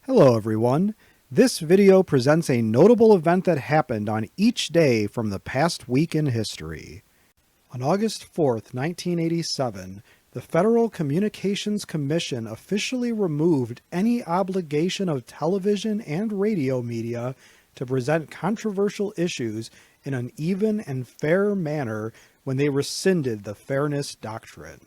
Hello everyone. This video presents a notable event that happened on each day from the past week in history. On August 4th, 1987, the Federal Communications Commission officially removed any obligation of television and radio media to present controversial issues in an even and fair manner when they rescinded the Fairness Doctrine.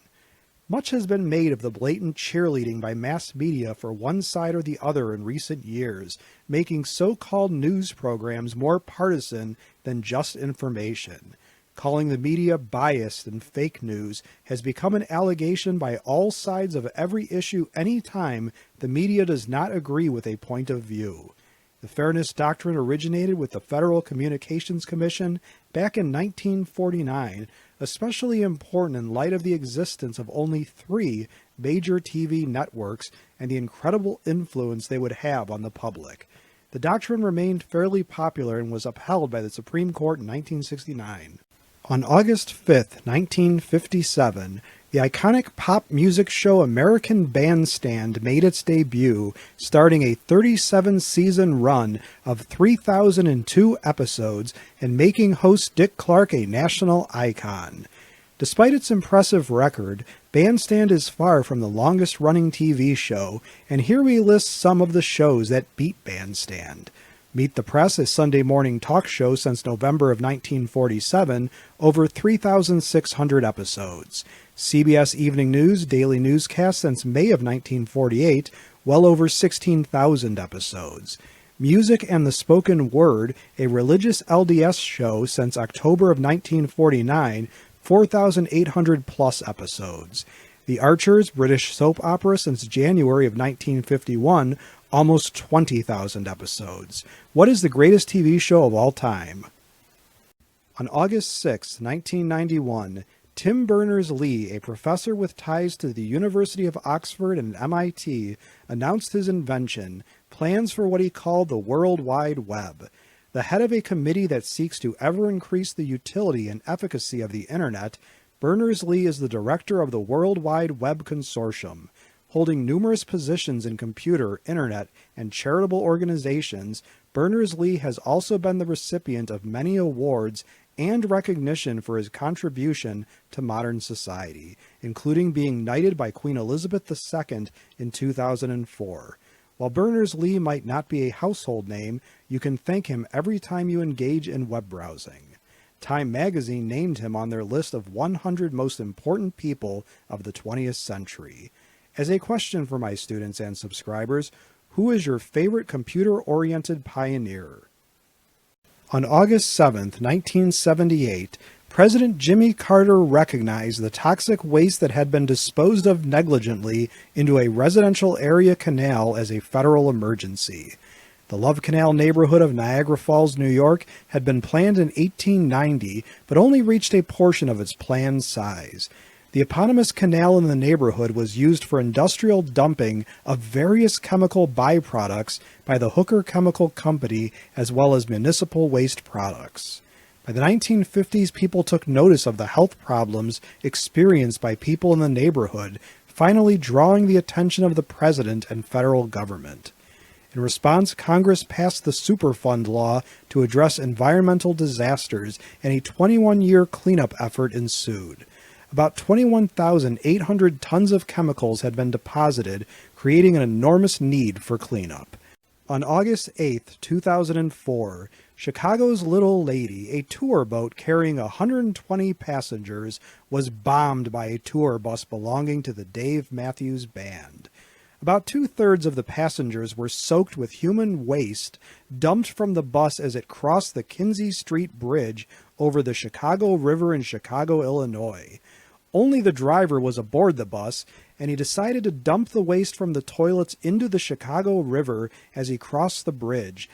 Much has been made of the blatant cheerleading by mass media for one side or the other in recent years, making so-called news programs more partisan than just information. Calling the media biased and fake news has become an allegation by all sides of every issue anytime the media does not agree with a point of view. The Fairness Doctrine originated with the Federal Communications Commission back in 1949, especially important in light of the existence of only 3 major TV networks and the incredible influence they would have on the public. The doctrine remained fairly popular and was upheld by the Supreme Court in 1969. On August 5th, 1957, the iconic pop music show American Bandstand made its debut, starting a 37-season run of 3,002 episodes and making host Dick Clark a national icon. Despite its impressive record, Bandstand is far from the longest-running TV show, and here we list some of the shows that beat Bandstand. Meet the Press, a Sunday morning talk show since November of 1947, over 3,600 episodes. CBS Evening News daily newscast since May of 1948, well over 16,000 episodes. Music and the Spoken Word, a religious LDS show since October of 1949, 4,800 plus episodes. The Archers, British soap opera since January of 1951, almost 20,000 episodes. What is the greatest TV show of all time? On August 6, 1991, Tim Berners-Lee, a professor with ties to the University of Oxford and MIT, announced his invention, plans for what he called the World Wide Web. The head of a committee that seeks to ever increase the utility and efficacy of the Internet, Berners-Lee is the director of the World Wide Web Consortium. Holding numerous positions in computer, internet, and charitable organizations, Berners-Lee has also been the recipient of many awards and recognition for his contribution to modern society, including being knighted by Queen Elizabeth II in 2004. While Berners-Lee might not be a household name, you can thank him every time you engage in web browsing. Time magazine named him on their list of 100 most important people of the 20th century. As a question for my students and subscribers, who is your favorite computer-oriented pioneer? On August 7, 1978, President Jimmy Carter recognized the toxic waste that had been disposed of negligently into a residential area canal as a federal emergency. The Love Canal neighborhood of Niagara Falls, New York, had been planned in 1890, but only reached a portion of its planned size. The eponymous canal in the neighborhood was used for industrial dumping of various chemical byproducts by the Hooker Chemical Company as well as municipal waste products. By the 1950s, people took notice of the health problems experienced by people in the neighborhood, finally drawing the attention of the president and federal government. In response, Congress passed the Superfund law to address environmental disasters, and a 21-year cleanup effort ensued. About 21,800 tons of chemicals had been deposited, creating an enormous need for cleanup. On August 8, 2004, Chicago's Little Lady, a tour boat carrying 120 passengers, was bombed by a tour bus belonging to the Dave Matthews Band. About 2/3 of the passengers were soaked with human waste dumped from the bus as it crossed the Kinzie Street Bridge over the Chicago River in Chicago, Illinois. Only the driver was aboard the bus, and he decided to dump the waste from the toilets into the Chicago River as he crossed the bridge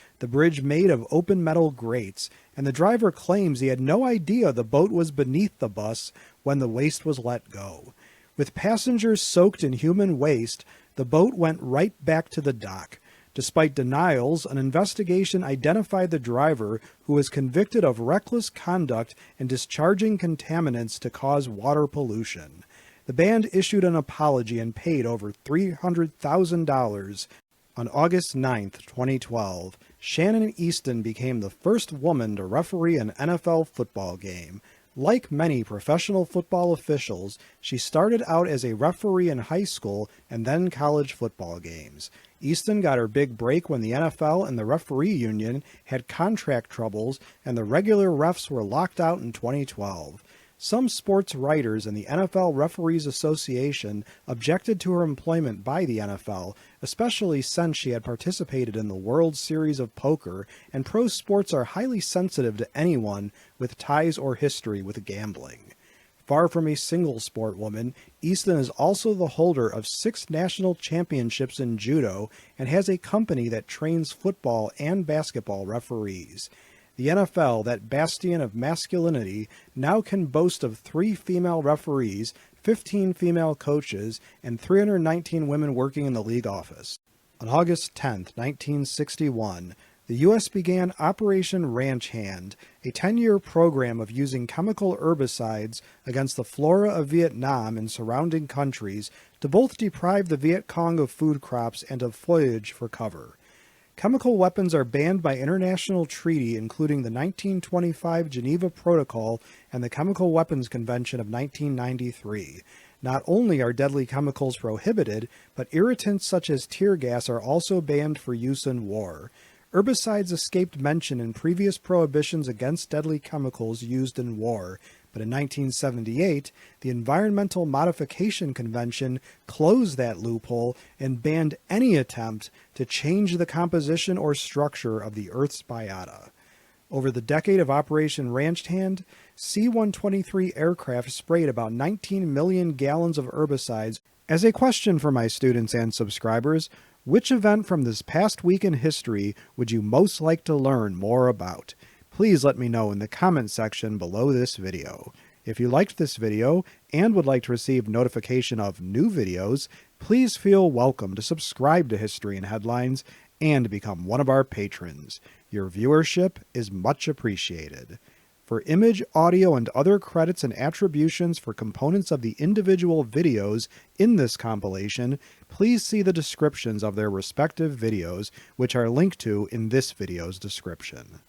made of open metal grates, and the driver claims he had no idea the boat was beneath the bus when the waste was let go. With passengers soaked in human waste, the boat went right back to the dock. Despite denials, an investigation identified the driver, who was convicted of reckless conduct and discharging contaminants to cause water pollution. The band issued an apology and paid over $300,000. On August 9, 2012, Shannon Easton became the first woman to referee an NFL football game. Like many professional football officials, she started out as a referee in high school and then college football games. Easton got her big break when the NFL and the referee union had contract troubles and the regular refs were locked out in 2012. Some sports writers and the NFL Referees Association objected to her employment by the NFL, especially since she had participated in the World Series of Poker, and pro sports are highly sensitive to anyone with ties or history with gambling. Far from a single sport woman, Easton is also the holder of 6 national championships in judo and has a company that trains football and basketball referees. The NFL, that bastion of masculinity, now can boast of 3 female referees, 15 female coaches, and 319 women working in the league office. On August 10, 1961, the U.S. began Operation Ranch Hand, a 10-year program of using chemical herbicides against the flora of Vietnam and surrounding countries to both deprive the Viet Cong of food crops and of foliage for cover. Chemical weapons are banned by international treaty, including the 1925 Geneva Protocol and the Chemical Weapons Convention of 1993. Not only are deadly chemicals prohibited, but irritants such as tear gas are also banned for use in war. Herbicides escaped mention in previous prohibitions against deadly chemicals used in war, but in 1978, the Environmental Modification Convention closed that loophole and banned any attempt to change the composition or structure of the Earth's biota. Over the decade of Operation Ranch Hand, C-123 aircraft sprayed about 19 million gallons of herbicides. As a question for my students and subscribers, which event from this past week in history would you most like to learn more about? Please let me know in the comment section below this video. If you liked this video and would like to receive notification of new videos, please feel welcome to subscribe to History and Headlines and become one of our patrons. Your viewership is much appreciated. For image, audio, and other credits and attributions for components of the individual videos in this compilation, please see the descriptions of their respective videos, which are linked to in this video's description.